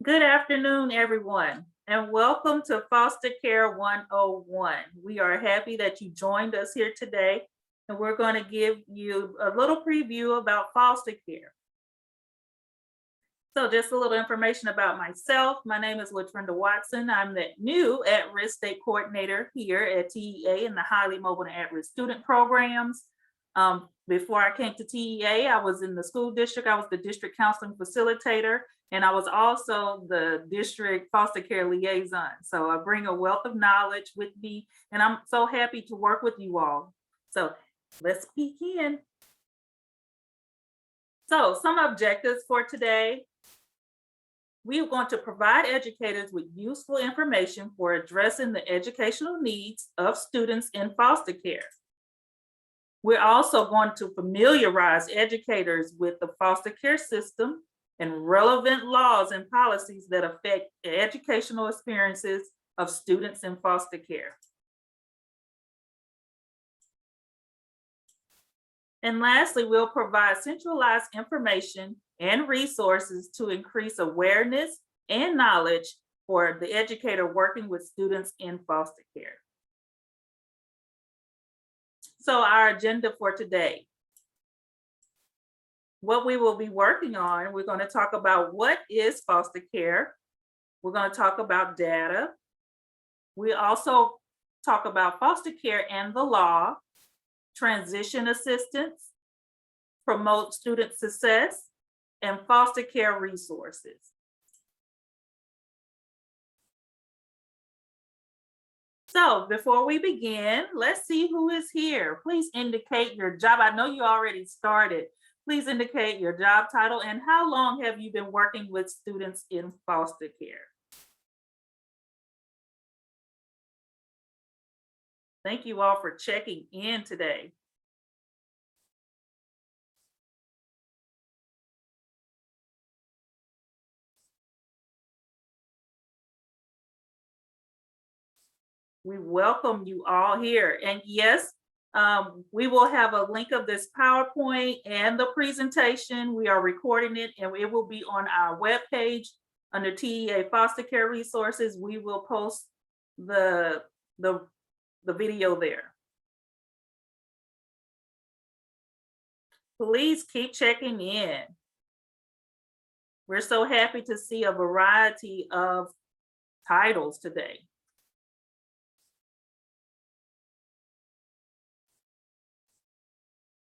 Good afternoon, everyone, and welcome to Foster Care 101. We are happy that you joined us here today, and we're going to give you a little preview about foster care. So just a little information about myself. My name is LaTrinda Watson. I'm the new at-risk state coordinator here at TEA in the highly mobile and at-risk student programs. Before I came to TEA, I was in the school district. I was the district counseling facilitator, and I was also the district foster care liaison. So I bring a wealth of knowledge with me, and I'm so happy to work with you all. So let's begin. So some objectives for today. We are going to provide educators with useful information for addressing the educational needs of students in foster care. We're also going to familiarize educators with the foster care system and relevant laws and policies that affect the educational experiences of students in foster care. And lastly, we'll provide centralized information and resources to increase awareness and knowledge for the educator working with students in foster care. So our agenda for today. What we will be working on, we're going to talk about what is foster care. We're going to talk about data. We also talk about foster care and the law, transition assistance, promote student success, and foster care resources. So before we begin, let's see who is here. Please indicate your job. I know you already started. Please indicate your job title and how long have you been working with students in foster care? Thank you all for checking in today. We welcome you all here. And yes, we will have a link of this PowerPoint and the presentation. We are recording it and it will be on our webpage under TEA Foster Care Resources. We will post the video there. Please keep checking in. We're so happy to see a variety of titles today.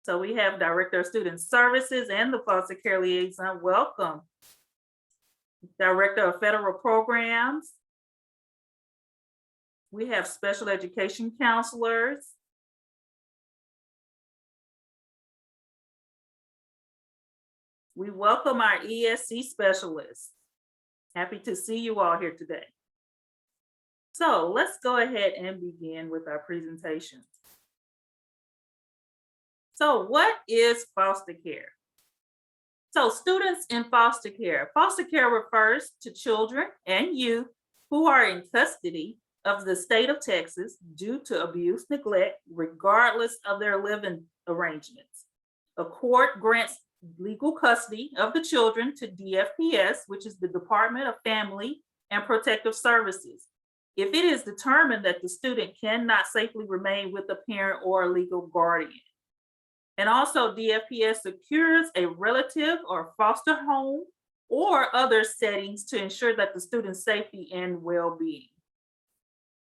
So we have Director of Student Services and the Foster Care Liaison. Welcome. Director of Federal Programs. We have Special Education Counselors. We welcome our ESC specialists. Happy to see you all here today. So let's go ahead and begin with our presentation. So what is foster care? So students in foster care refers to children and youth who are in custody of the state of Texas due to abuse, neglect, regardless of their living arrangements. A court grants legal custody of the children to DFPS, which is the Department of Family and Protective Services, if it is determined that the student cannot safely remain with a parent or a legal guardian. And also DFPS secures a relative or foster home or other settings to ensure that the student's safety and well-being.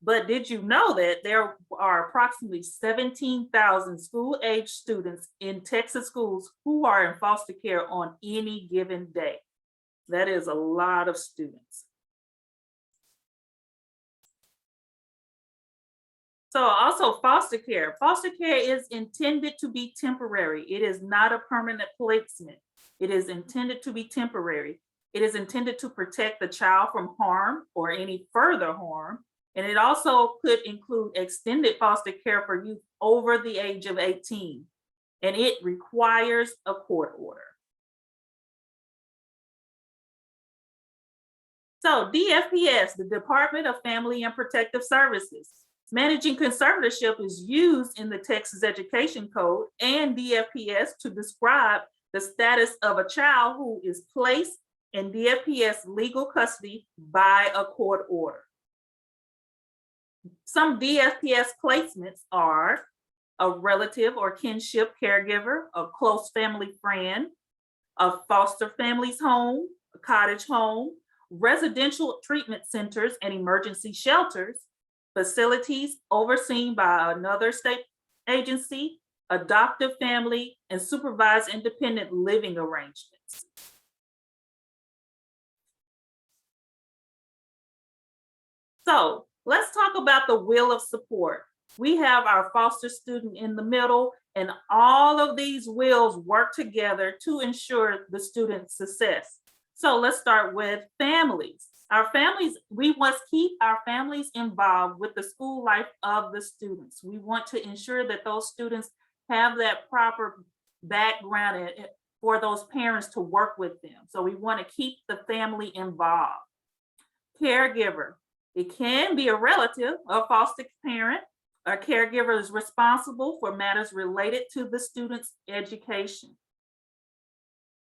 But did you know that there are approximately 17,000 school-age students in Texas schools who are in foster care on any given day? That is a lot of students. So also foster care is intended to be temporary. It is not a permanent placement. It is intended to be temporary. It is intended to protect the child from harm or any further harm. And it also could include extended foster care for youth over the age of 18. And it requires a court order. So DFPS, the Department of Family and Protective Services. Managing conservatorship is used in the Texas Education Code and DFPS to describe the status of a child who is placed and DFPS legal custody by a court order. Some DFPS placements are a relative or kinship caregiver, a close family friend, a foster family's home, a cottage home, residential treatment centers and emergency shelters, facilities overseen by another state agency, adoptive family, and supervised independent living arrangements. So let's talk about the wheel of support. We have our foster student in the middle, and all of these wheels work together to ensure the student's success. So let's start with families. Our families, we must keep our families involved with the school life of the students. We want to ensure that those students have that proper background for those parents to work with them. So we want to keep the family involved. Caregiver, it can be a relative, a foster parent. A caregiver is responsible for matters related to the student's education.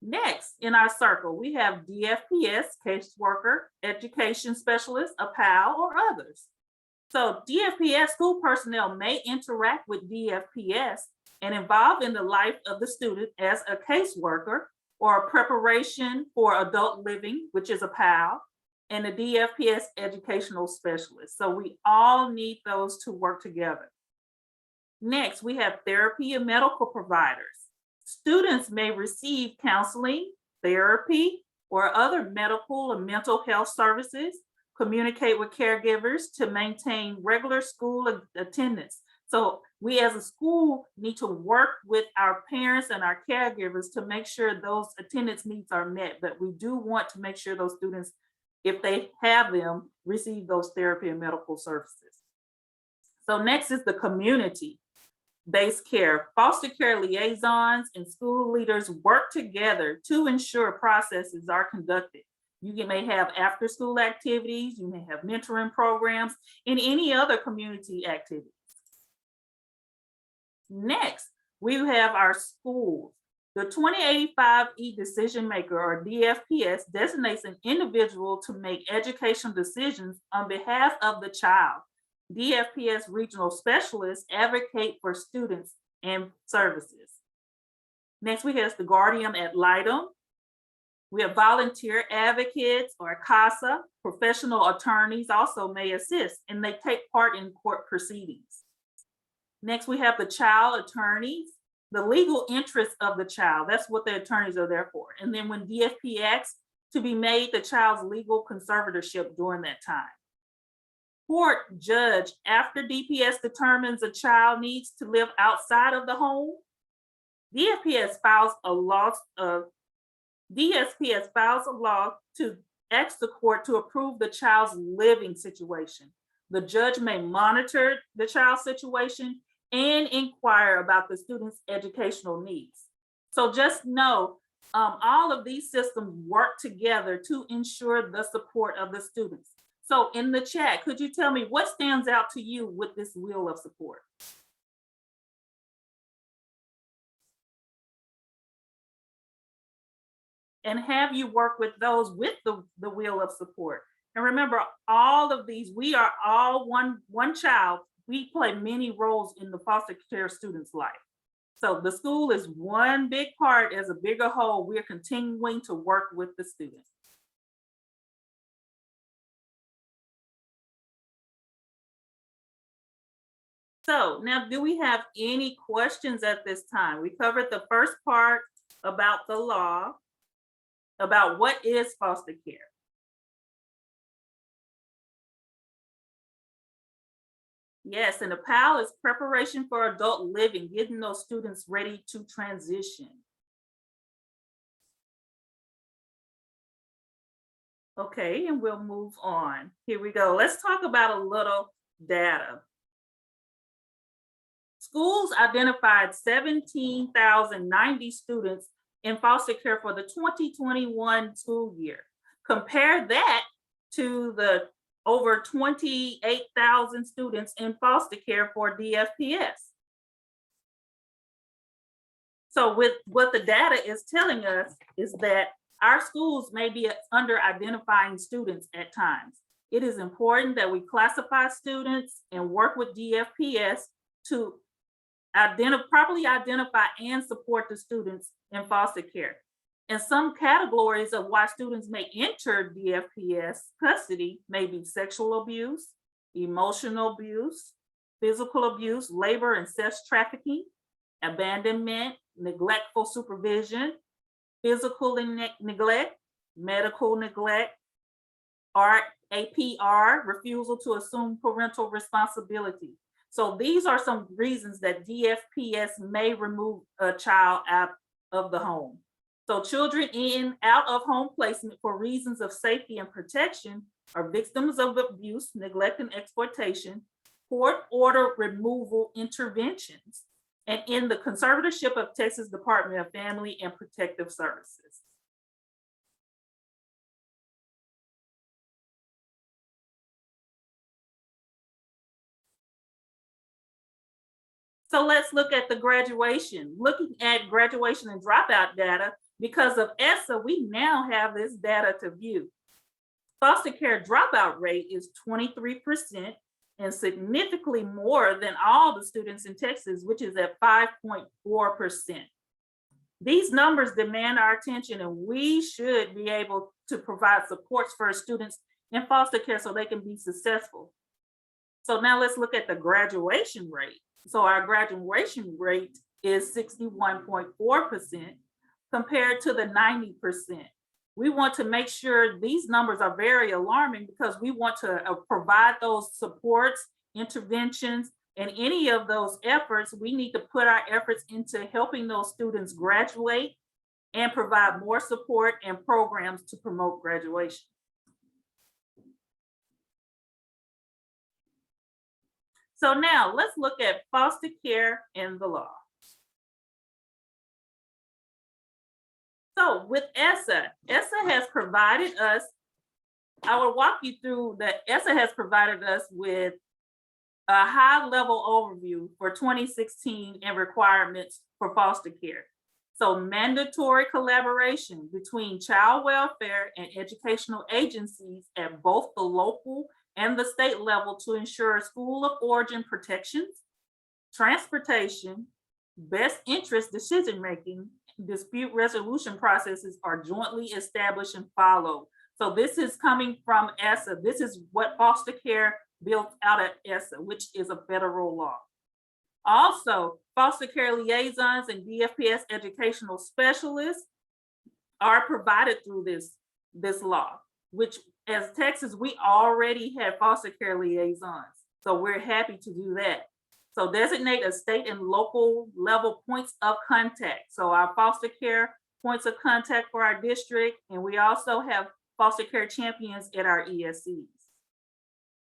Next, in our circle, we have DFPS, caseworker, education specialist, a PAL, or others. So DFPS school personnel may interact with DFPS and involve in the life of the student as a caseworker or a preparation for adult living, which is a PAL, and a DFPS educational specialist. So we all need those to work together. Next, we have therapy and medical providers. Students may receive counseling, therapy, or other medical and mental health services, communicate with caregivers to maintain regular school attendance. So we as a school need to work with our parents and our caregivers to make sure those attendance needs are met, but we do want to make sure those students, if they have them, receive those therapy and medical services. So next is the community-based care. Foster care liaisons and school leaders work together to ensure processes are conducted. You may have after-school activities, you may have mentoring programs, and any other community activities. Next, we have our schools. The 2085 E-Decision Maker, or DFPS, designates an individual to make educational decisions on behalf of the child. DFPS regional specialists advocate for students and services. Next, we have the guardian ad litem. We have volunteer advocates or CASA. Professional attorneys also may assist, and they take part in court proceedings. Next, we have the child attorneys. The legal interest of the child, that's what the attorneys are there for. And then when DFP acts to be made the child's legal conservatorship during that time. Court judge, after DPS determines a child needs to live outside of the home, DFPS files a law to ask the court to approve the child's living situation. The judge may monitor the child's situation and inquire about the student's educational needs. So just know, all of these systems work together to ensure the support of the students. So in the chat, could you tell me what stands out to you with this wheel of support? And have you worked with those with the wheel of support? And remember, all of these, we are all one child. We play many roles in the foster care student's life. So the school is one big part as a bigger whole. We're continuing to work with the students. So now, do we have any questions at this time? We covered the first part about the law, about what is foster care. Yes, and the PAL is preparation for adult living, getting those students ready to transition. Okay, and we'll move on. Here we go. Let's talk about a little data. Schools identified 17,090 students in foster care for the 2021 school year. Compare that to the over 28,000 students in foster care for DFPS. So with what the data is telling us is that our schools may be under identifying students at times. It is important that we classify students and work with DFPS to properly identify and support the students in foster care. And some categories of why students may enter DFPS custody may be sexual abuse, emotional abuse, physical abuse, labor and sex trafficking, abandonment, neglectful supervision, physical neglect, medical neglect, or APR, refusal to assume parental responsibility. So these are some reasons that DFPS may remove a child out of the home. So children in out of home placement for reasons of safety and protection are victims of abuse, neglect, and exploitation, court order removal interventions, and in the conservatorship of Texas Department of Family and Protective Services. So let's look at the graduation. Looking at graduation and dropout data, because of ESSA, we now have this data to view. Foster care dropout rate is 23% and significantly more than all the students in Texas, which is at 5.4%. These numbers demand our attention, and we should be able to provide supports for students in foster care so they can be successful. So now let's look at the graduation rate. So our graduation rate is 61.4% compared to the 90%. We want to make sure these numbers are very alarming because we want to provide those supports, interventions, and any of those efforts. We need to put our efforts into helping those students graduate and provide more support and programs to promote graduation. So now let's look at foster care and the law. So with ESSA has provided us, I will walk you through that. ESSA has provided us with a high level overview for 2016 and requirements for foster care. So mandatory collaboration between child welfare and educational agencies at both the local and the state level to ensure school of origin protections, transportation, best interest decision-making, dispute resolution processes are jointly established and followed. So this is coming from ESSA. This is what foster care built out at ESSA, which is a federal law. Also, foster care liaisons and DFPS educational specialists are provided through this law, which as Texas, we already have foster care liaisons. So we're happy to do that. So designate a state and local level points of contact. So our foster care points of contact for our district, and we also have foster care champions at our ESCs.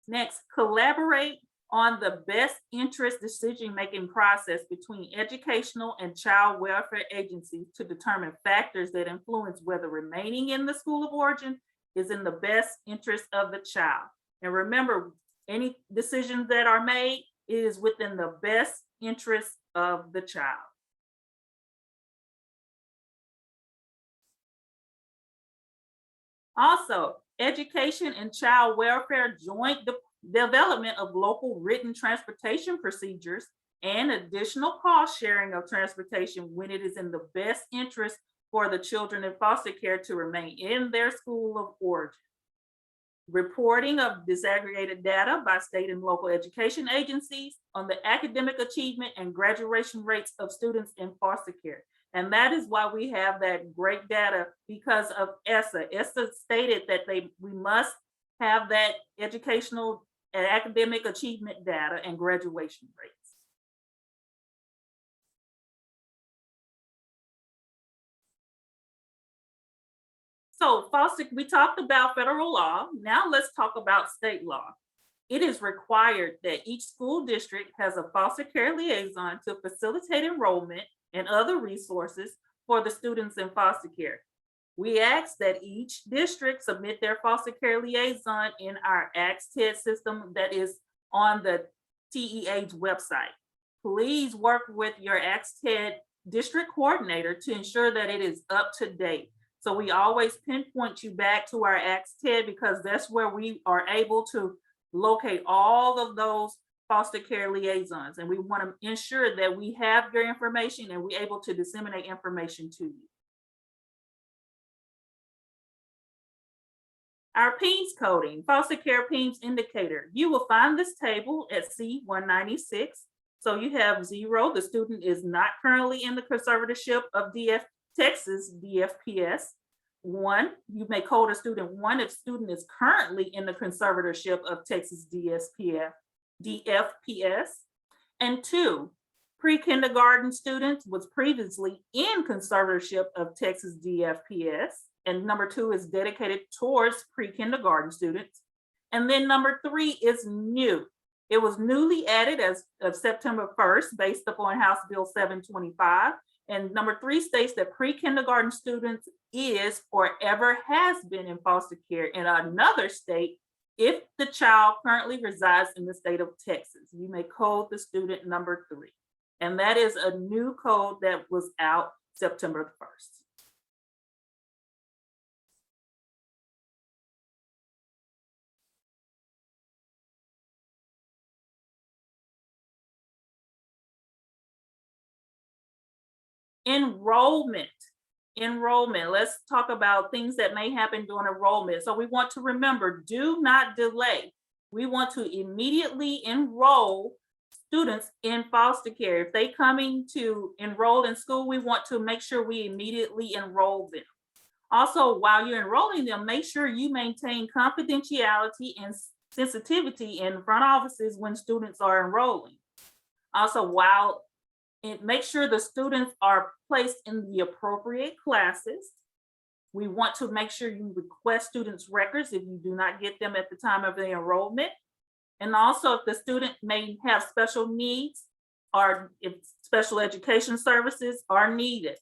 Next, collaborate on the best interest decision-making process between educational and child welfare agencies to determine factors that influence whether remaining in the school of origin is in the best interest of the child. And remember, any decisions that are made is within the best interest of the child. Also, education and child welfare joint development of local written transportation procedures and additional cost sharing of transportation when it is in the best interest for the children in foster care to remain in their school of origin. Reporting of disaggregated data by state and local education agencies on the academic achievement and graduation rates of students in foster care. And that is why we have that great data because of ESSA. ESSA stated that we must have that educational and academic achievement data and graduation rates. So we talked about federal law. Now let's talk about state law. It is required that each school district has a foster care liaison to facilitate enrollment and other resources for the students in foster care. We ask that each district submit their foster care liaison in our Exhead system that is on the TEA's website. Please work with your Exhead district coordinator to ensure that it is up to date. So we always pinpoint you back to our Exhead because that's where we are able to locate all of those foster care liaisons. And we want to ensure that we have your information and we're able to disseminate information to you. Our PEAMS coding, foster care PEAMS indicator. You will find this table at C196. So you have 0, the student is not currently in the conservatorship of Texas DFPS. 1, you may code a student 1 if student is currently in the conservatorship of Texas DFPS. And 2, pre-kindergarten students was previously in conservatorship of Texas DFPS. And number 2 is dedicated towards pre-kindergarten students. And then number 3 is new. It was newly added as of September 1st, based upon House Bill 725. And number 3 states that pre-kindergarten students is or ever has been in foster care in another state if the child currently resides in the state of Texas. You may code the student number 3. And that is a new code that was out September 1st. Enrollment. Let's talk about things that may happen during enrollment. So we want to remember, do not delay. We want to immediately enroll students in foster care. If they coming to enroll in school, we want to make sure we immediately enroll them. Also, while you're enrolling them, make sure you maintain confidentiality and sensitivity in front offices when students are enrolling. Also, make sure the students are placed in the appropriate classes. We want to make sure you request students' records if you do not get them at the time of the enrollment. And also, if the student may have special needs or if special education services are needed.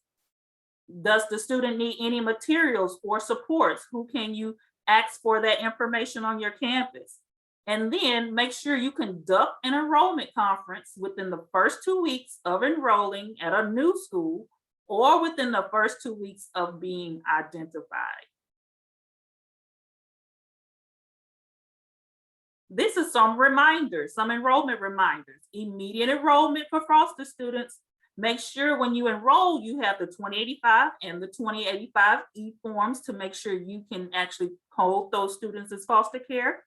Does the student need any materials or supports? Who can you ask for that information on your campus? And then make sure you conduct an enrollment conference within the first 2 weeks of enrolling at a new school or within the first 2 weeks of being identified. This is some reminders, some enrollment reminders. Immediate enrollment for foster students. Make sure when you enroll, you have the 2085 and the 2085E forms to make sure you can actually code those students as foster care.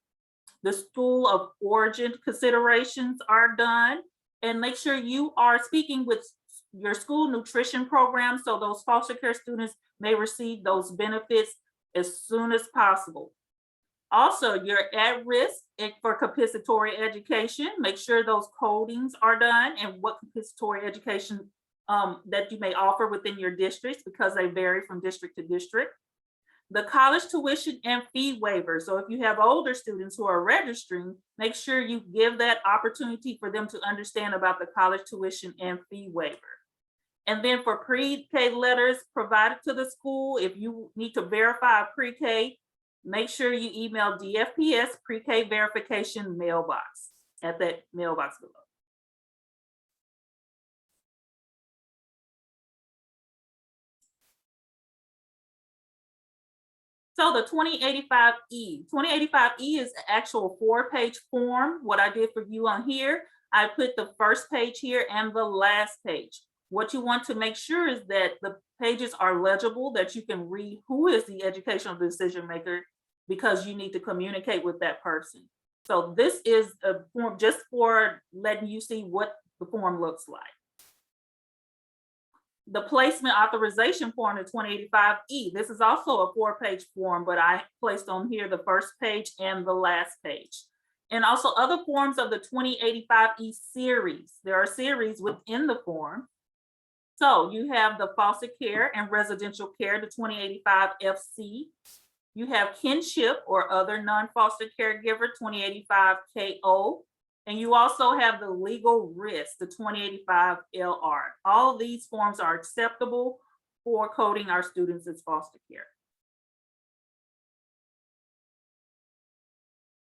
The school of origin considerations are done, and make sure you are speaking with your school nutrition program so those foster care students may receive those benefits as soon as possible. Also, you're at risk for compensatory education. Make sure those codings are done and what compensatory education that you may offer within your districts because they vary from district to district. The college tuition and fee waiver. So if you have older students who are registering, make sure you give that opportunity for them to understand about the college tuition and fee waiver. And then for pre-K letters provided to the school, if you need to verify a pre-K, make sure you email DFPS pre-K verification mailbox at that mailbox below. So the 2085E. 2085E is an actual 4-page form. What I did for you on here, I put the first page here and the last page. What you want to make sure is that the pages are legible, that you can read who is the educational decision maker because you need to communicate with that person. So this is a form just for letting you see what the form looks like. The placement authorization form, the 2085E. This is also a 4-page form, but I placed on here the first page and the last page. And also other forms of the 2085E series. There are series within the form. So you have the foster care and residential care, the 2085FC. You have kinship or other non-foster caregiver, 2085KO. And you also have the legal risk, the 2085LR. All these forms are acceptable for coding our students as foster care.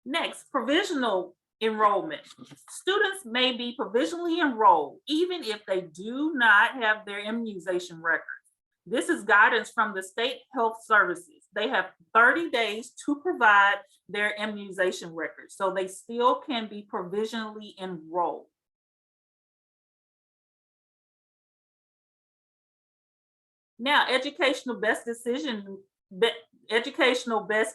Next, provisional enrollment. Students may be provisionally enrolled even if they do not have their immunization records. This is guidance from the state health services. They have 30 days to provide their immunization records, so they still can be provisionally enrolled. Now, educational best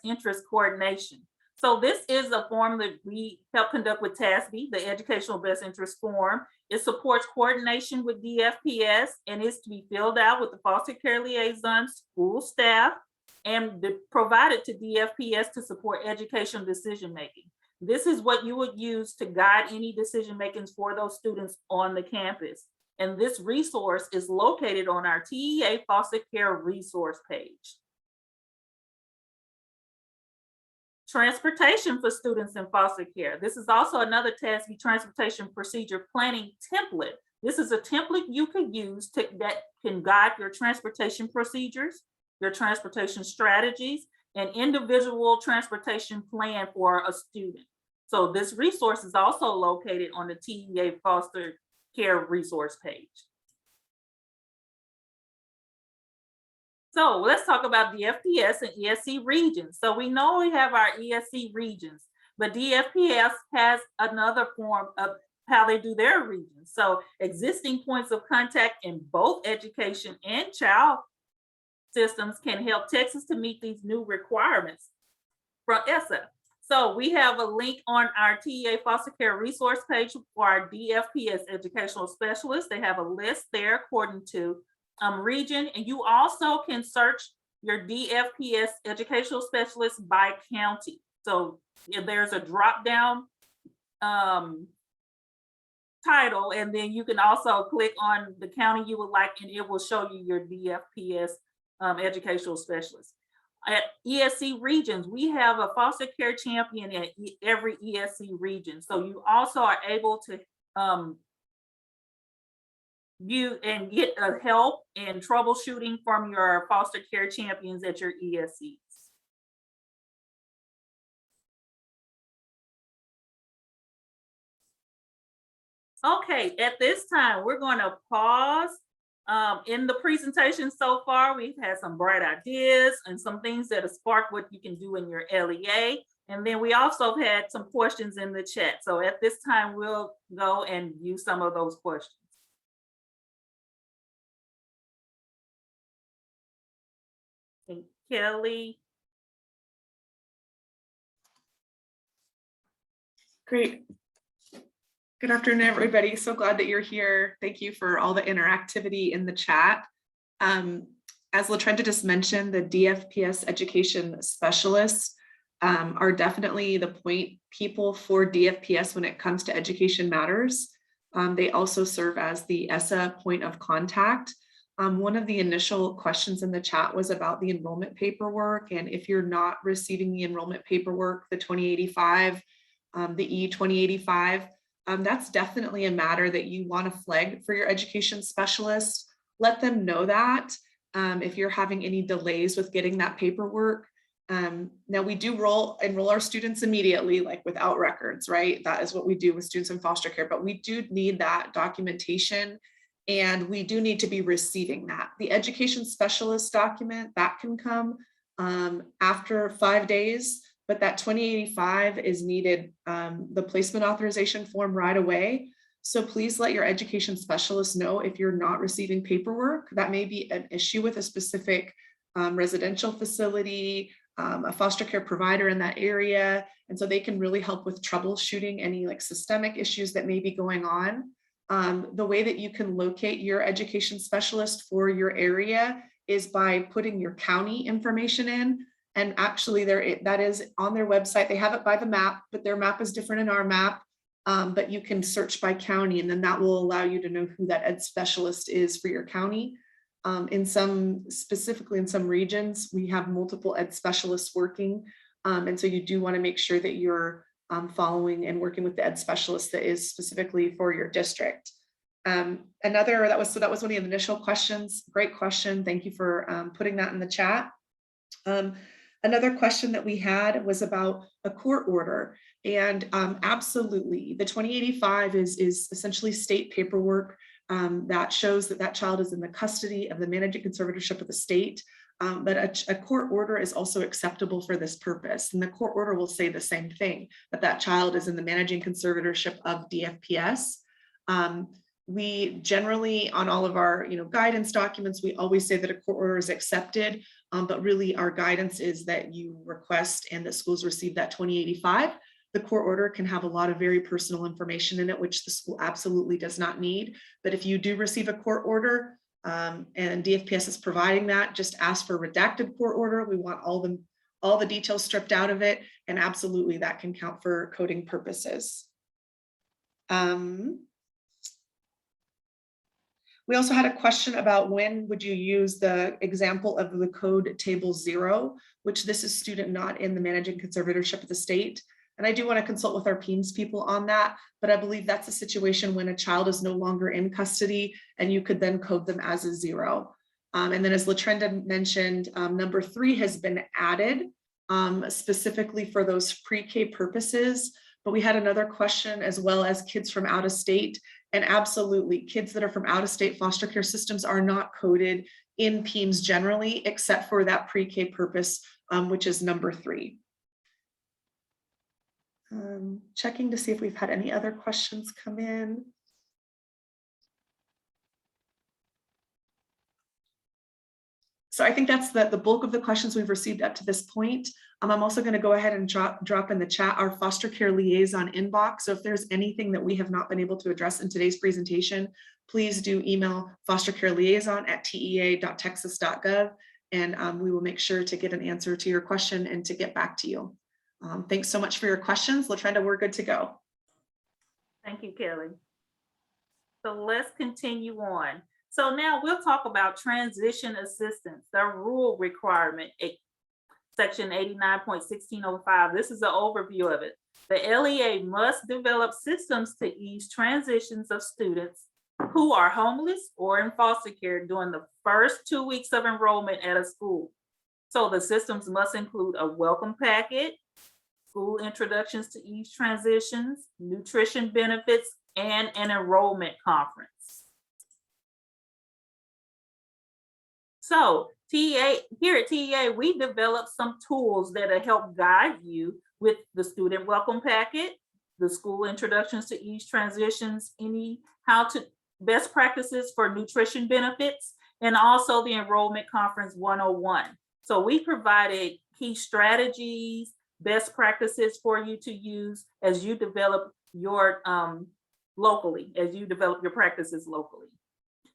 interest coordination. So this is a form that we help conduct with TASB, the Educational Best Interest Form. It supports coordination with DFPS and is to be filled out with the foster care liaison, school staff, and provided to DFPS to support educational decision-making. This is what you would use to guide any decision-makings for those students on the campus. And this resource is located on our TEA foster care resource page. Transportation for students in foster care. This is also another TASB transportation procedure planning template. This is a template you could use that can guide your transportation procedures, your transportation strategies, and individual transportation plan for a student. So this resource is also located on the TEA foster care resource page. So let's talk about DFPS and ESC regions. So we know we have our ESC regions, but DFPS has another form of how they do their regions. So existing points of contact in both education and child systems can help Texas to meet these new requirements from ESSA. So we have a link on our TEA foster care resource page for our DFPS educational specialists. They have a list there according to region, and you also can search your DFPS educational specialists by county. So there's a drop down title, and then you can also click on the county you would like, and it will show you your DFPS educational specialists. At ESC regions, we have a foster care champion at every ESC region. So you also are able to view and get help and troubleshooting from your foster care champions at your ESCs. Okay, at this time, we're going to pause. In the presentation so far, we've had some bright ideas and some things that have sparked what you can do in your LEA. And then we also had some questions in the chat. So at this time, we'll go and view some of those questions. And Kelly. Great. Good afternoon, everybody. So glad that you're here. Thank you for all the interactivity in the chat. As LaTrenta just mentioned, the DFPS education specialists are definitely the point people for DFPS when it comes to education matters. They also serve as the ESSA point of contact. One of the initial questions in the chat was about the enrollment paperwork, and if you're not receiving the enrollment paperwork, the 2085, the E2085, that's definitely a matter that you want to flag for your education specialist. Let them know that if you're having any delays with getting that paperwork. Now we do enroll our students immediately, like without records, right? That is what we do with students in foster care, but we do need that documentation and we do need to be receiving that. The education specialist document, that can come after 5 days. But that 2085 is needed, the placement authorization form right away. So please let your education specialist know if you're not receiving paperwork. That may be an issue with a specific residential facility, a foster care provider in that area. And so they can really help with troubleshooting any like systemic issues that may be going on. The way that you can locate your education specialist for your area is by putting your county information in. And actually that is on their website. They have it by the map, but their map is different in our map. But you can search by county and then that will allow you to know who that ed specialist is for your county. Specifically in some regions, we have multiple ed specialists working. And so you do want to make sure that you're following and working with the ed specialist that is specifically for your district. That was one of the initial questions. Great question. Thank you for putting that in the chat. Another question that we had was about a court order, and absolutely, the 2085 is essentially state paperwork that shows that that child is in the custody of the managing conservatorship of the state. But a court order is also acceptable for this purpose. And the court order will say the same thing, that that child is in the managing conservatorship of DFPS. We generally, on all of our guidance documents, we always say that a court order is accepted, but really our guidance is that you request and that schools receive that 2085. The court order can have a lot of very personal information in it, which the school absolutely does not need. But if you do receive a court order, and DFPS is providing that, just ask for redacted court order. We want all the details stripped out of it, and absolutely that can count for coding purposes. We also had a question about when would you use the example of the code table 0, which this is student not in the managing conservatorship of the state. And I do want to consult with our PEMS people on that, but I believe that's a situation when a child is no longer in custody and you could then code them as a 0. And then as LaTrenda mentioned, number 3 has been added specifically for those pre-K purposes. But we had another question as well as kids from out of state. And absolutely, kids that are from out of state foster care systems are not coded in PEMS generally, except for that pre-K purpose, which is number 3. Checking to see if we've had any other questions come in. So I think that's the bulk of the questions we've received up to this point. I'm also going to go ahead and drop in the chat our foster care liaison inbox. So if there's anything that we have not been able to address in today's presentation, please do email fostercareliaison@tea.texas.gov, and we will make sure to get an answer to your question and to get back to you. Thanks so much for your questions. LaTrenda, we're good to go. Thank you, Kelly. So let's continue on. So now we'll talk about transition assistance, the rule requirement, section 89.1605. This is an overview of it. The LEA must develop systems to ease transitions of students who are homeless or in foster care during the first 2 weeks of enrollment at a school. So the systems must include a welcome packet, school introductions to ease transitions, nutrition benefits, and an enrollment conference. So here at TEA, we developed some tools that help guide you with the student welcome packet, the school introductions to ease transitions, best practices for nutrition benefits, and also the enrollment conference 101. So we provided key strategies, best practices for you to use as you develop your practices locally.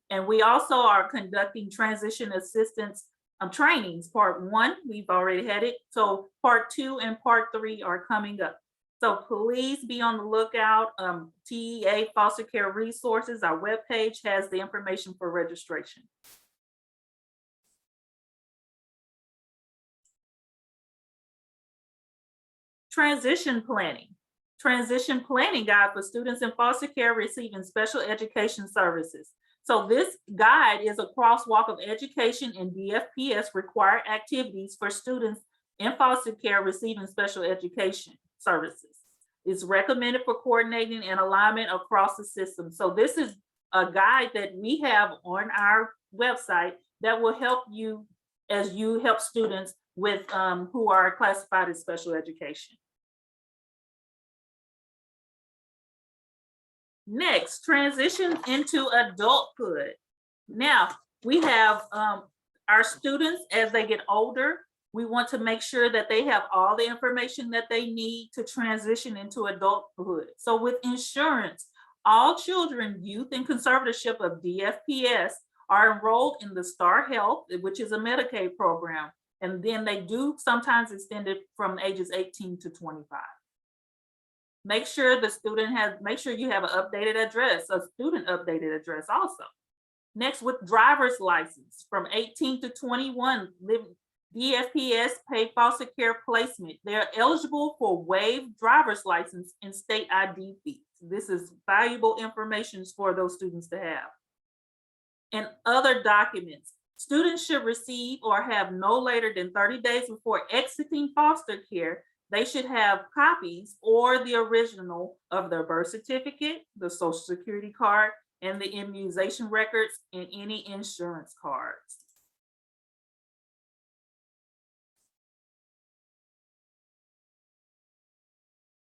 And we also are conducting transition assistance trainings. Part 1, we've already had it. So part 2 and part 3 are coming up. So please be on the lookout. TEA Foster Care Resources, our webpage has the information for registration. Transition planning. Transition planning guide for students in foster care receiving special education services. So this guide is a crosswalk of education and DFPS required activities for students in foster care receiving special education services. It's recommended for coordinating and alignment across the system. So this is a guide that we have on our website that will help you as you help students with who are classified as special education. Next, transition into adulthood. Now, we have our students as they get older. We want to make sure that they have all the information that they need to transition into adulthood. So with insurance, all children, youth in conservatorship of DFPS are enrolled in the Star Health, which is a Medicaid program. And then they do sometimes extend it from ages 18 to 25. Make sure you have an updated address, a student updated address also. Next, with driver's license from 18 to 21, DFPS pay foster care placement. They're eligible for waived driver's license and state ID fees. This is valuable information for those students to have. And other documents. Students should receive or have no later than 30 days before exiting foster care. They should have copies or the original of their birth certificate, the social security card, and the immunization records and any insurance cards.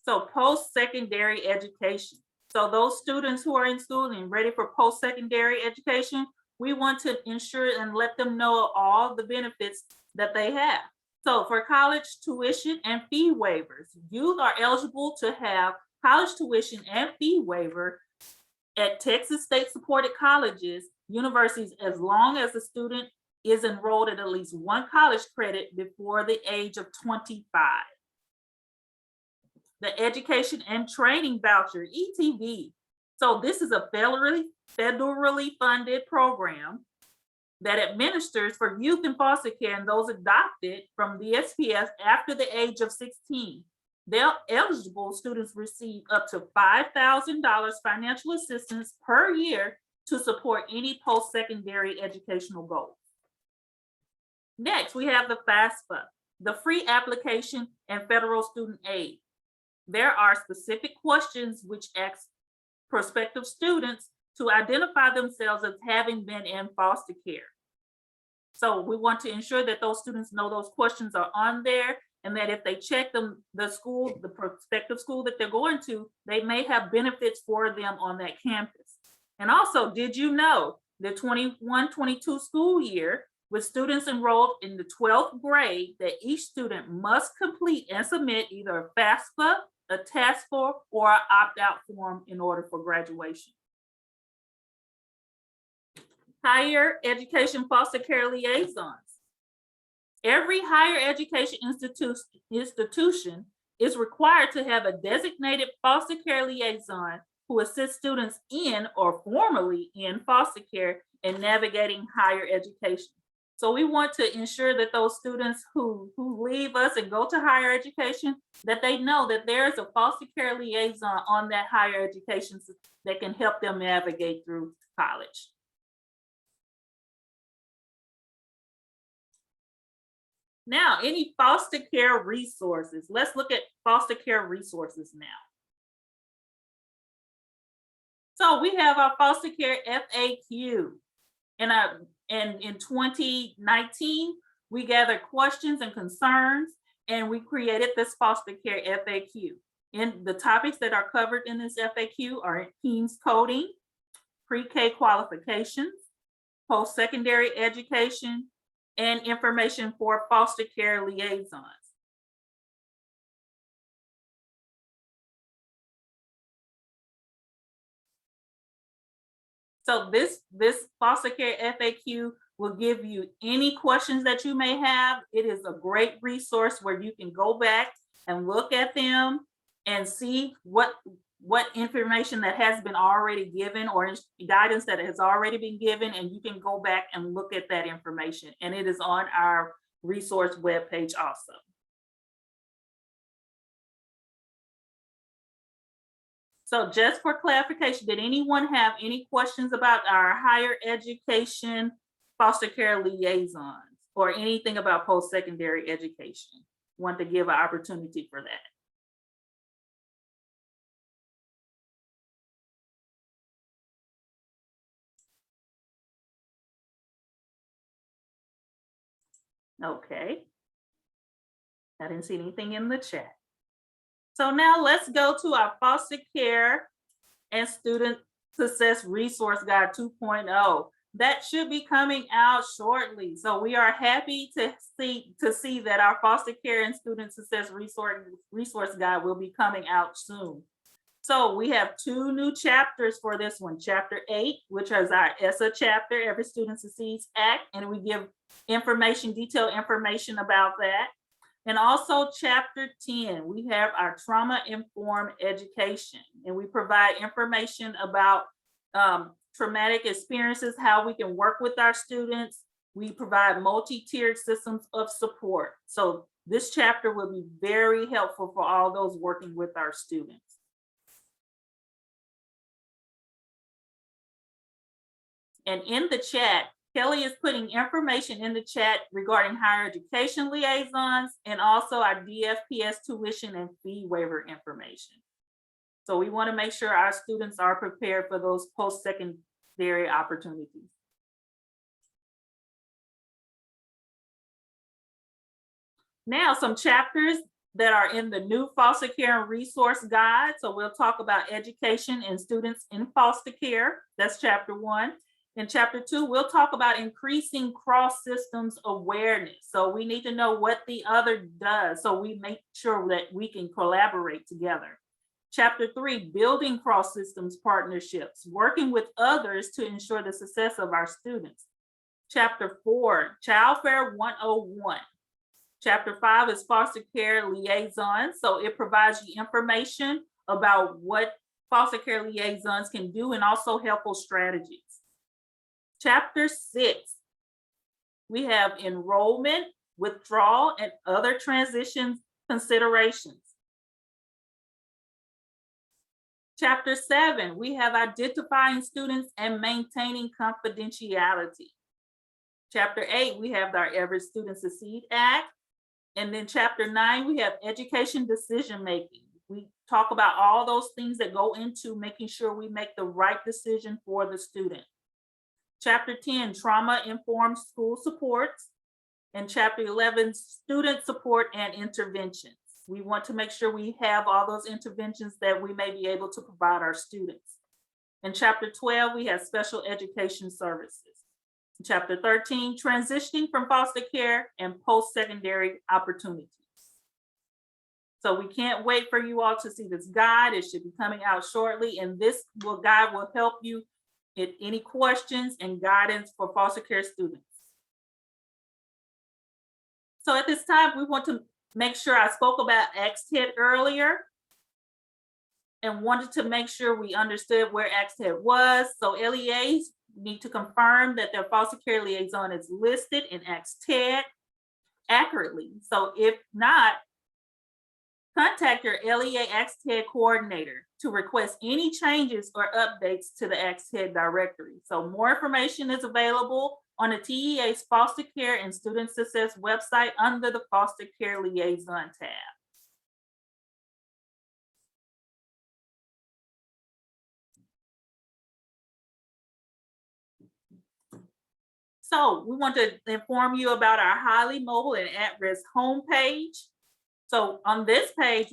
So post-secondary education. So those students who are in school and ready for post-secondary education, we want to ensure and let them know all the benefits that they have. So for college tuition and fee waivers, youth are eligible to have college tuition and fee waiver at Texas state supported colleges, universities, as long as the student is enrolled at least one college credit before the age of 25. The Education and Training Voucher, ETV. So this is a federally funded program that administers for youth in foster care and those adopted from the SPS after the age of 16. Their eligible students receive up to $5,000 financial assistance per year to support any post-secondary educational goals. Next, we have the FAFSA, the free application and federal student aid. There are specific questions which ask prospective students to identify themselves as having been in foster care. So we want to ensure that those students know those questions are on there, and that if they check them, the prospective school that they're going to, they may have benefits for them on that campus. And also, did you know the 21-22 school year, with students enrolled in the 12th grade, that each student must complete and submit either a FAFSA, a task form, or an opt-out form in order for graduation. Higher education foster care liaisons. Every higher education institution is required to have a designated foster care liaison who assists students in or formerly in foster care in navigating higher education. So we want to ensure that those students who leave us and go to higher education, that they know that there is a foster care liaison on that higher education that can help them navigate through college. Now, any foster care resources. Let's look at foster care resources now. So we have our foster care FAQ. And in 2019, we gathered questions and concerns, and we created this foster care FAQ. And the topics that are covered in this FAQ are teens coding, pre-K qualifications, post-secondary education, and information for foster care liaisons. So this foster care FAQ will give you any questions that you may have. It is a great resource where you can go back and look at them and see what information that has been already given or guidance that has already been given, and you can go back and look at that information. And it is on our resource webpage also. So just for clarification, did anyone have any questions about our higher education foster care liaisons or anything about post-secondary education? Want to give an opportunity for that. Okay. I didn't see anything in the chat. So now let's go to our foster care and student success resource guide 2.0. That should be coming out shortly. So we are happy to see that our foster care and student success resource guide will be coming out soon. So we have 2 new chapters for this one. Chapter 8, which is our ESSA chapter, Every Student Succeeds Act, and we give detailed information about that. And also chapter 10, we have our trauma-informed education, and we provide information about traumatic experiences, how we can work with our students. We provide multi-tiered systems of support. So this chapter will be very helpful for all those working with our students. And in the chat, Kelly is putting information in the chat regarding higher education liaisons and also our DFPS tuition and fee waiver information. So we want to make sure our students are prepared for those post-secondary opportunities. Now, some chapters that are in the new foster care and resource guide. So we'll talk about education and students in foster care. That's chapter 1. In chapter 2, we'll talk about increasing cross systems awareness. So we need to know what the other does, so we make sure that we can collaborate together. Chapter 3, building cross systems partnerships, working with others to ensure the success of our students. Chapter 4, Childcare 101. Chapter 5 is foster care liaison. So it provides you information about what foster care liaisons can do and also helpful strategies. Chapter 6, we have enrollment, withdrawal, and other transition considerations. Chapter 7, we have identifying students and maintaining confidentiality. Chapter 8, we have our Every Student Succeed Act. And then chapter 9, we have education decision-making. We talk about all those things that go into making sure we make the right decision for the student. Chapter 10, trauma-informed school supports. And chapter 11, student support and interventions. We want to make sure we have all those interventions that we may be able to provide our students. In chapter 12, we have special education services. In chapter 13, transitioning from foster care and post-secondary opportunities. So we can't wait for you all to see this guide. It should be coming out shortly, and this guide will help you in any questions and guidance for foster care students. So at this time, we want to make sure I spoke about Exhead earlier and wanted to make sure we understood where Exhead was. So LEAs need to confirm that their foster care liaison is listed in Exhead accurately. So if not, contact your LEA Exhead coordinator to request any changes or updates to the Exhead directory. So more information is available on the TEA's Foster Care and Student Success website under the Foster Care Liaison tab. So we want to inform you about our highly mobile and at-risk homepage. So on this page,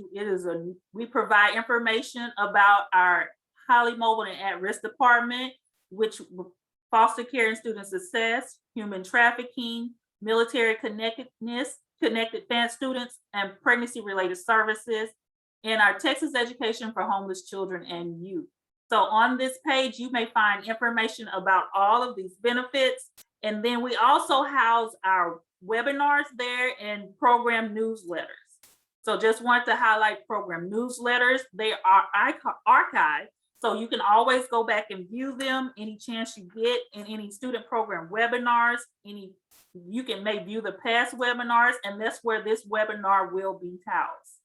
we provide information about our highly mobile and at-risk department, which foster care and student success, human trafficking, military connectedness, connected fan students, and pregnancy-related services, and our Texas Education for Homeless Children and Youth. So on this page, you may find information about all of these benefits. And then we also house our webinars there and program newsletters. So just want to highlight program newsletters. They are archived, so you can always go back and view them any chance you get in any student program webinars. You may view the past webinars, and that's where this webinar will be housed.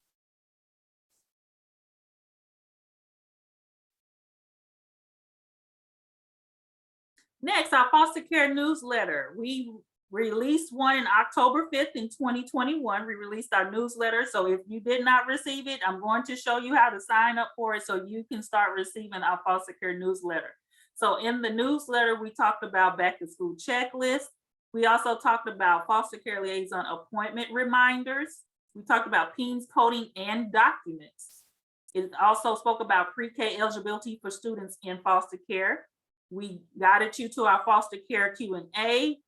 Next, our foster care newsletter. We released one in October 5th in 2021. We released our newsletter. So if you did not receive it, I'm going to show you how to sign up for it so you can start receiving our foster care newsletter. So in the newsletter, we talked about back to school checklist. We also talked about foster care liaison appointment reminders. We talked about PEAMS coding and documents. It also spoke about pre-K eligibility for students in foster care. We guided you to our foster care Q&A.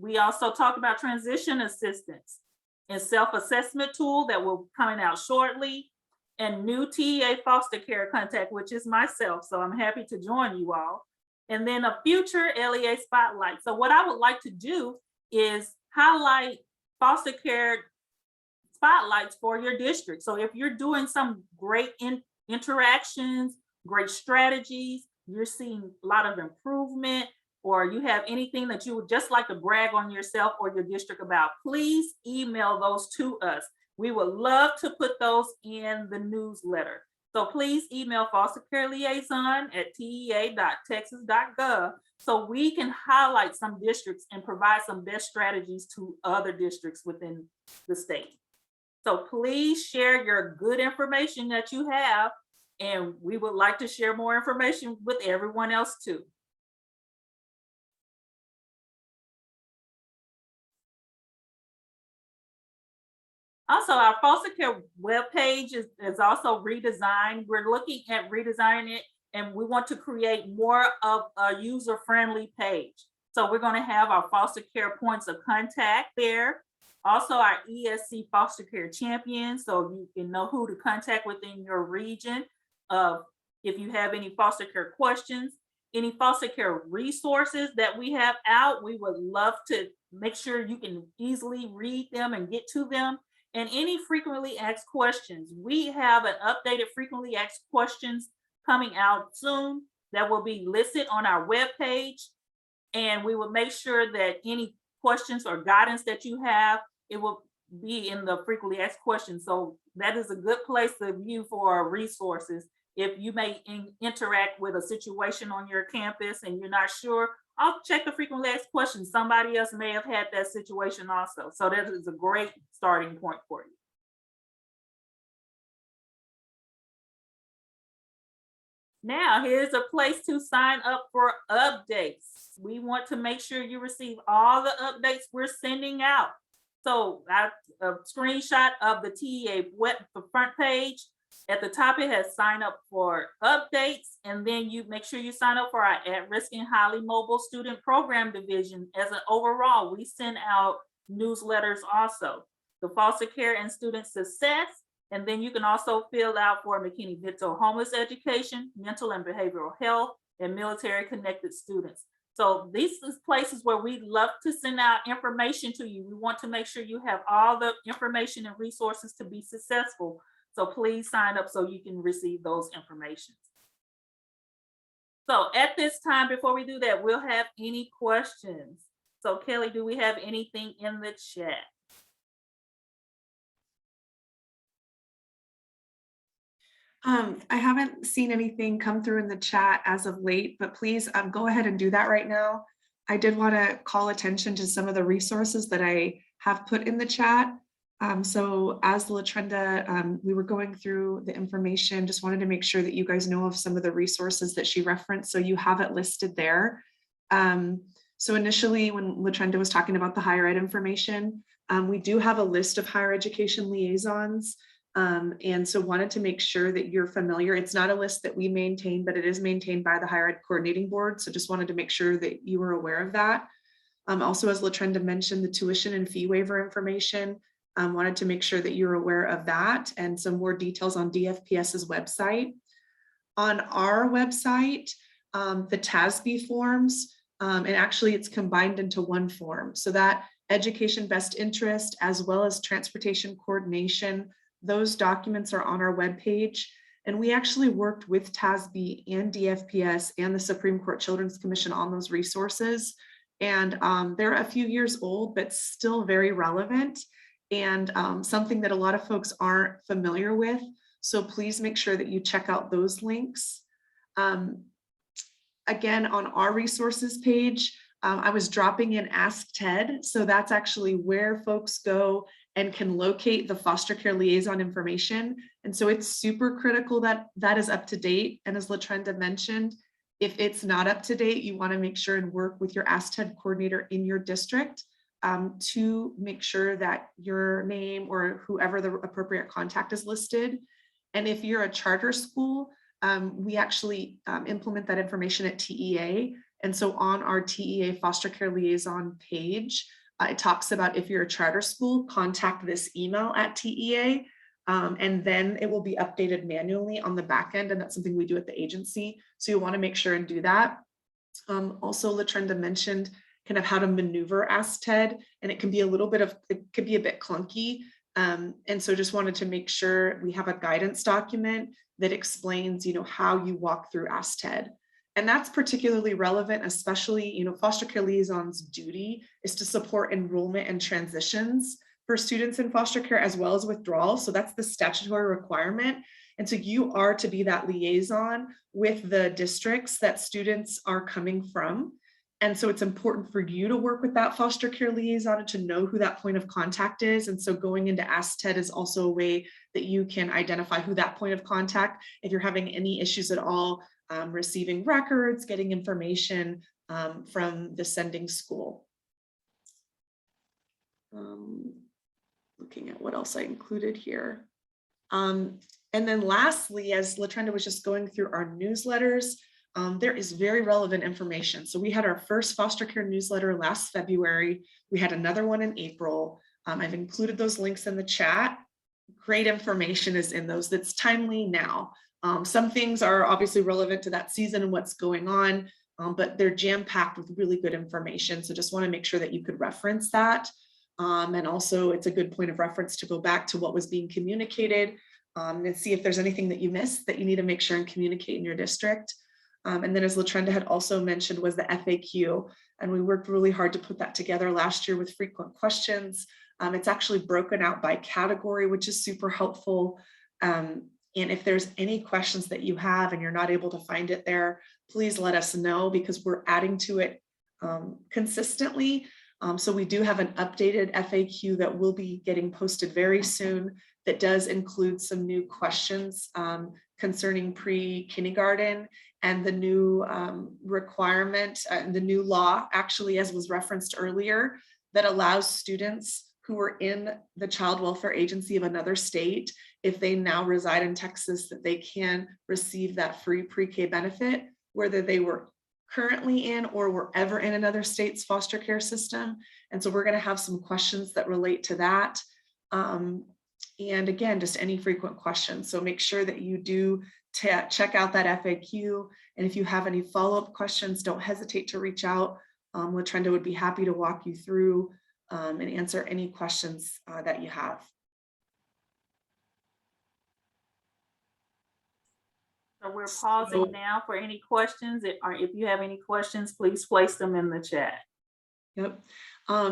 We also talked about transition assistance and self-assessment tool that will be coming out shortly, and new TEA foster care contact, which is myself. So I'm happy to join you all. And then a future LEA spotlight. So what I would like to do is highlight foster care spotlights for your district. So if you're doing some great interactions, great strategies, you're seeing a lot of improvement, or you have anything that you would just like to brag on yourself or your district about, please email those to us. We would love to put those in the newsletter. So please email fostercareliaison@tea.texas.gov so we can highlight some districts and provide some best strategies to other districts within the state. So please share your good information that you have And we would like to share more information with everyone else too. Also, our foster care webpage is also redesigned. We're looking at redesigning it, and we want to create more of a user-friendly page. So we're going to have our foster care points of contact there. Also, our ESC foster care champions, so you can know who to contact within your region. If you have any foster care questions, any foster care resources that we have out, we would love to make sure you can easily read them and get to them. And any frequently asked questions. We have an updated frequently asked questions coming out soon that will be listed on our webpage. And we will make sure that any questions or guidance that you have, it will be in the frequently asked questions. So that is a good place to view for resources. If you may interact with a situation on your campus and you're not sure, I'll check the frequently asked questions. Somebody else may have had that situation also. So that is a great starting point for you. Now, here's a place to sign up for updates. We want to make sure you receive all the updates we're sending out. So a screenshot of the TEA the front page. At the top, it has sign up for updates, and then you make sure you sign up for our at-risk and highly mobile student program division. As an overall, we send out newsletters also. The foster care and student success, and then you can also fill out for McKinney-Vento homeless education, mental and behavioral health, and military connected students. So these is places where we love to send out information to you. We want to make sure you have all the information and resources to be successful. So please sign up so you can receive those informations. So at this time, before we do that, we'll have any questions. So Kelly, do we have anything in the chat? I haven't seen anything come through in the chat as of late, but please go ahead and do that right now. I did want to call attention to some of the resources that I have put in the chat. So as LaTrenda, we were going through the information, just wanted to make sure that you guys know of some of the resources that she referenced, so you have it listed there. So initially, when LaTrenda was talking about the higher ed information, we do have a list of higher education liaisons. And so wanted to make sure that you're familiar. It's not a list that we maintain, but it is maintained by the higher ed coordinating board. So just wanted to make sure that you were aware of that. Also, as LaTrenda mentioned, the tuition and fee waiver information, wanted to make sure that you're aware of that and some more details on DFPS's website. On our website, the TASB forms, and actually it's combined into one form. So that education best interest, as well as transportation coordination, those documents are on our webpage. And we actually worked with TASB and DFPS and the Supreme Court Children's Commission on those resources. And they're a few years old, but still very relevant and something that a lot of folks aren't familiar with. So please make sure that you check out those links. Again, on our resources page, I was dropping in Ask Ted. So that's actually where folks go and can locate the foster care liaison information. And so it's super critical that that is up to date. And as LaTrenda mentioned, if it's not up to date, you want to make sure and work with your Ask Ted coordinator in your district to make sure that your name or whoever the appropriate contact is listed. And if you're a charter school, we actually implement that information at TEA. And so on our TEA foster care liaison page, it talks about if you're a charter school, contact this email at TEA, and then it will be updated manually on the back end. And that's something we do at the agency. So you want to make sure and do that. Also, LaTrenda mentioned kind of how to maneuver Ask Ted, and it can be a little bit of, it could be a bit clunky. And so just wanted to make sure we have a guidance document that explains, how you walk through Ask Ted. And that's particularly relevant, especially, foster care liaison's duty is to support enrollment and transitions for students in foster care as well as withdrawal. So that's the statutory requirement. And so you are to be that liaison with the districts that students are coming from. And so it's important for you to work with that foster care liaison and to know who that point of contact is. And so going into Ask Ted is also a way that you can identify who that point of contact, if you're having any issues at all, receiving records, getting information from the sending school. Looking at what else I included here. And then lastly, as LaTrenda was just going through our newsletters, there is very relevant information. So we had our first foster care newsletter last February. We had another one in April. I've included those links in the chat. Great information is in those that's timely now. Some things are obviously relevant to that season and what's going on, but they're jam-packed with really good information. So just want to make sure that you could reference that. And also it's a good point of reference to go back to what was being communicated and see if there's anything that you missed that you need to make sure and communicate in your district. And then as LaTrenda had also mentioned was the FAQ, and we worked really hard to put that together last year with frequent questions. It's actually broken out by category, which is super helpful. And if there's any questions that you have and you're not able to find it there, please let us know because we're adding to it consistently. So we do have an updated FAQ that will be getting posted very soon that does include some new questions concerning pre-kindergarten and the new requirement, the new law, actually, as was referenced earlier, that allows students who are in the child welfare agency of another state, if they now reside in Texas, that they can receive that free pre-K benefit, whether they were currently in or were ever in another state's foster care system. And so we're going to have some questions that relate to that. And again, just any frequent questions. So make sure that you do check out that FAQ. And if you have any follow-up questions, don't hesitate to reach out. LaTrenda would be happy to walk you through and answer any questions that you have. So we're pausing now for any questions. If you have any questions, please place them in the chat. Yep.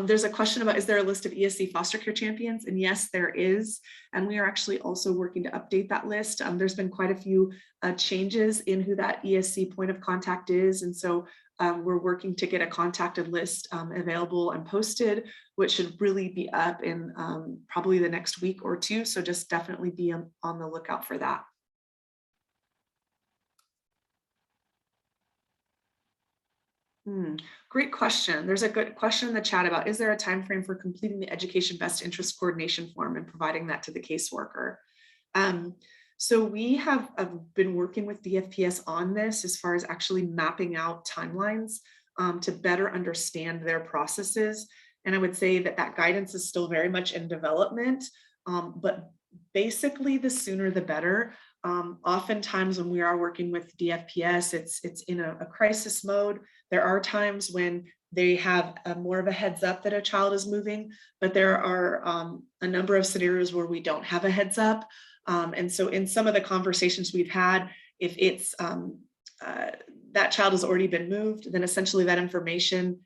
There's a question about, is there a list of ESC foster care champions? And yes, there is. And we are actually also working to update that list. There's been quite a few changes in who that ESC point of contact is. And so we're working to get a contacted list available and posted, which should really be up in probably the next week or two. So just definitely be on the lookout for that. Great question. There's a good question in the chat about, is there a time frame for completing the education best interest coordination form and providing that to the caseworker? So we have been working with DFPS on this as far as actually mapping out timelines to better understand their processes. And I would say that that guidance is still very much in development, but basically the sooner the better. Oftentimes when we are working with DFPS, it's in a crisis mode. There are times when they have more of a heads up that a child is moving, but there are a number of scenarios where we don't have a heads up. And so in some of the conversations we've had, if it's that child has already been moved, then essentially that information,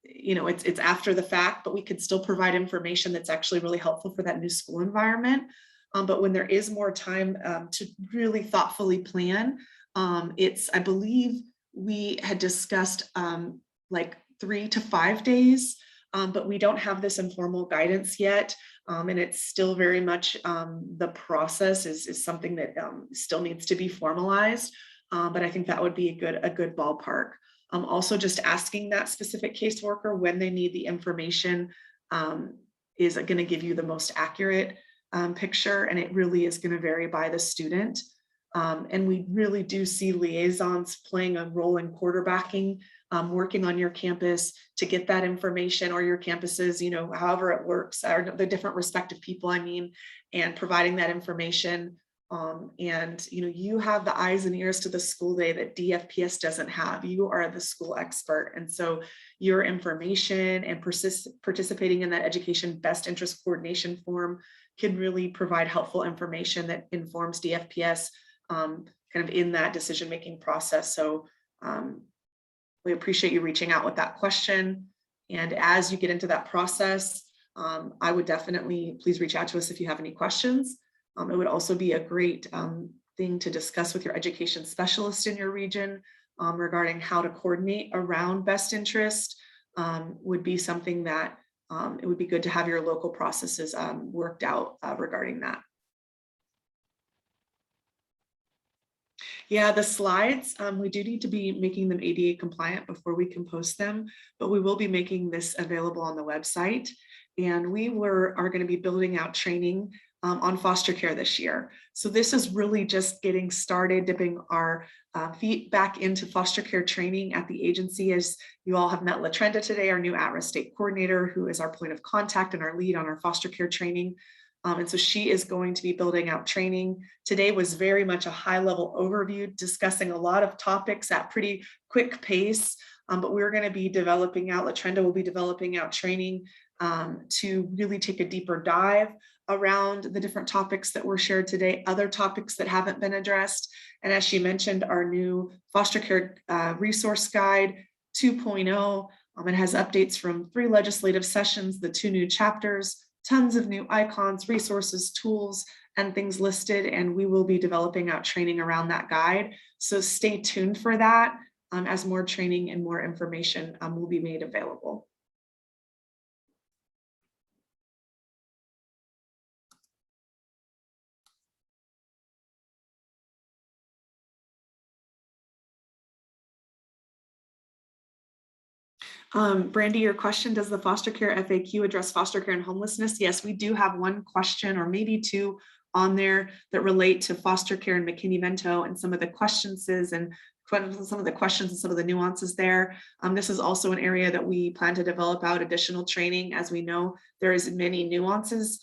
it's after the fact, but we could still provide information that's actually really helpful for that new school environment. But when there is more time to really thoughtfully plan, I believe we had discussed like 3 to 5 days, but we don't have this informal guidance yet. And it's still very much the process is something that still needs to be formalized. But I think that would be a good ballpark. Also just asking that specific caseworker when they need the information is going to give you the most accurate picture, and it really is going to vary by the student. And we really do see liaisons playing a role in quarterbacking, working on your campus to get that information, or your campuses, however it works, or the different respective people, and providing that information. And you have the eyes and ears to the school day that DFPS doesn't have. You are the school expert, and so your information and participating in that education best interest coordination form can really provide helpful information that informs DFPS kind of in that decision-making process. So we appreciate you reaching out with that question. And as you get into that process, I would definitely please reach out to us if you have any questions. It would also be a great thing to discuss with your education specialist in your region regarding how to coordinate around best interest. Would be something that it would be good to have your local processes worked out regarding that. Yeah, the slides, we do need to be making them ADA compliant before we can post them, but we will be making this available on the website. And we are going to be building out training on foster care this year. So this is really just getting started, dipping our feet back into foster care training at the agency. As you all have met LaTrenda today, our new at-risk state coordinator, who is our point of contact and our lead on our foster care training. And so she is going to be building out training. Today was very much a high-level overview, discussing a lot of topics at pretty quick pace, but we're going to be developing out, LaTrenda will be developing out training to really take a deeper dive around the different topics that were shared today, other topics that haven't been addressed. And as she mentioned, our new foster care resource guide 2.0, it has updates from 3 legislative sessions, the 2 new chapters, tons of new icons, resources, tools, and things listed, and we will be developing out training around that guide. So stay tuned for that as more training and more information will be made available. Brandy, your question, does the foster care FAQ address foster care and homelessness? Yes, we do have one question or maybe 2 on there that relate to foster care and McKinney-Vento and some of the questions and some of the nuances there. This is also an area that we plan to develop out additional training. As we know, there is many nuances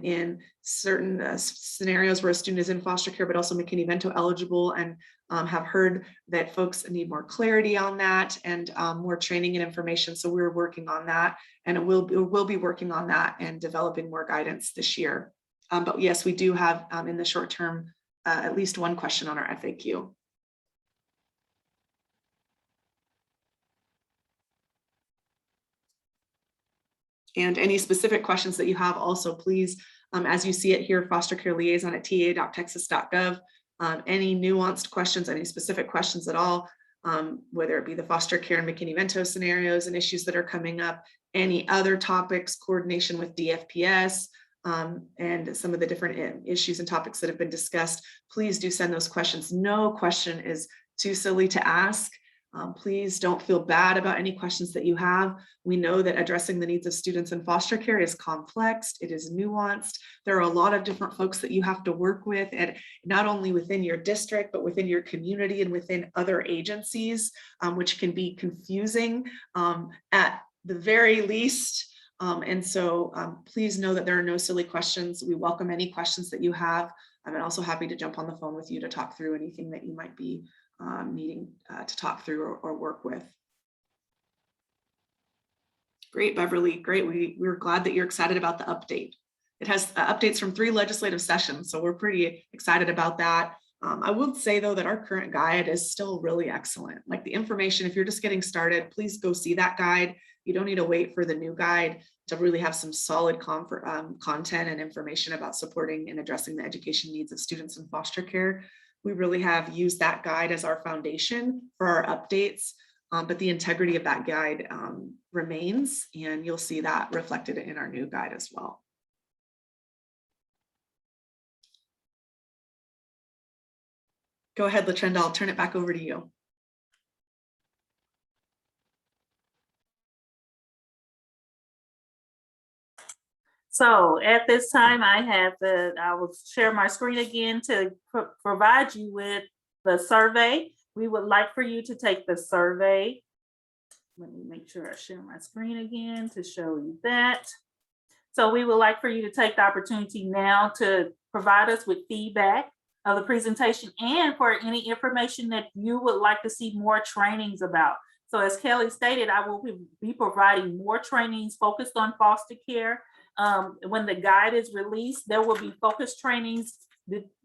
in certain scenarios where a student is in foster care, but also McKinney-Vento eligible, and have heard that folks need more clarity on that and more training and information. So we're working on that, and we'll be working on that and developing more guidance this year. But yes, we do have in the short term at least one question on our FAQ. And any specific questions that you have also, please, as you see it here, foster care liaison at ta.texas.gov. Any nuanced questions, any specific questions at all, whether it be the foster care and McKinney-Vento scenarios and issues that are coming up, any other topics, coordination with DFPS, and some of the different issues and topics that have been discussed, please do send those questions. No question is too silly to ask. Please don't feel bad about any questions that you have. We know that addressing the needs of students in foster care is complex, it is nuanced. There are a lot of different folks that you have to work with, and not only within your district, but within your community and within other agencies, which can be confusing at the very least. And so please know that there are no silly questions. We welcome any questions that you have. I'm also happy to jump on the phone with you to talk through anything that you might be needing to talk through or work with. Great, Beverly, great. We're glad that you're excited about the update. It has updates from 3 legislative sessions, so we're pretty excited about that. I would say though that our current guide is still really excellent. Like the information, if you're just getting started, please go see that guide. You don't need to wait for the new guide to really have some solid content and information about supporting and addressing the education needs of students in foster care. We really have used that guide as our foundation for our updates, but the integrity of that guide remains, and you'll see that reflected in our new guide as well. Go ahead, LaTrenda, I'll turn it back over to you. So at this time, I will share my screen again to provide you with the survey. We would like for you to take the survey. Let me make sure I share my screen again to show you that. So we would like for you to take the opportunity now to provide us with feedback of the presentation and for any information that you would like to see more trainings about. So as Kelly stated, I will be providing more trainings focused on foster care. When the guide is released, there will be focused trainings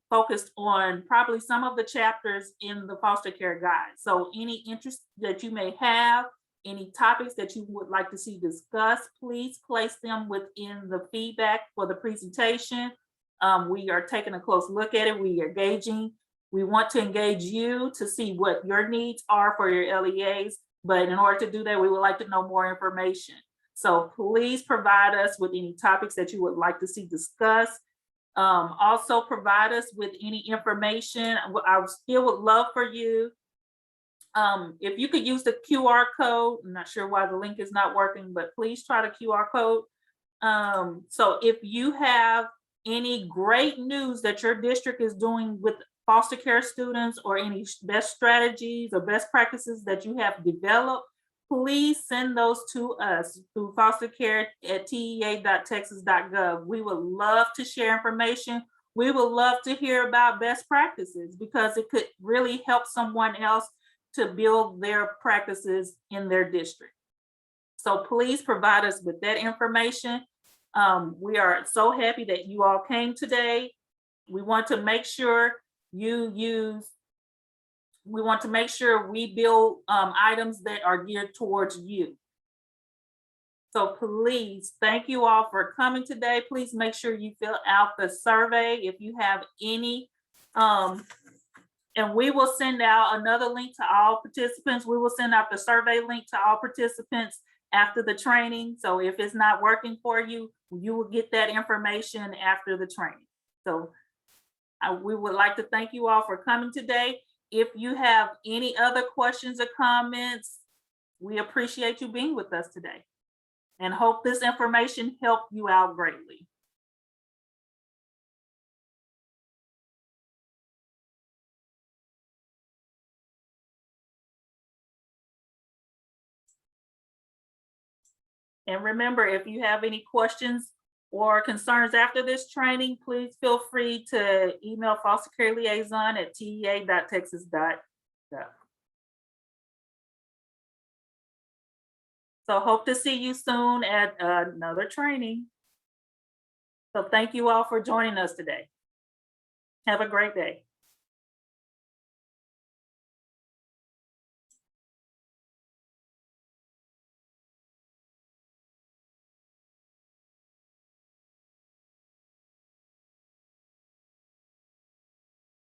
focused on probably some of the chapters in the foster care guide. So any interest that you may have, any topics that you would like to see discussed, please place them within the feedback for the presentation. We are taking a close look at it. We are gauging. We want to engage you to see what your needs are for your LEAs. But in order to do that, we would like to know more information. So please provide us with any topics that you would like to see discussed. Also provide us with any information. I still would love for you. If you could use the QR code, I'm not sure why the link is not working, but please try the QR code. So if you have any great news that your district is doing with foster care students, or any best strategies or best practices that you have developed, please send those to us through fostercare@tea.texas.gov. We would love to share information. We would love to hear about best practices, because it could really help someone else to build their practices in their district. So please provide us with that information. We are so happy that you all came today. We want to make sure we build items that are geared towards you. So please, thank you all for coming today. Please make sure you fill out the survey if you have any. And we will send out another link to all participants. We will send out the survey link to all participants after the training. So if it's not working for you, you will get that information after the training. So we would like to thank you all for coming today. If you have any other questions or comments, we appreciate you being with us today, and hope this information helped you out greatly. And remember, if you have any questions or concerns after this training, please feel free to email foster care liaison at tea.texas.gov. So hope to see you soon at another training. So thank you all for joining us today. Have a great day.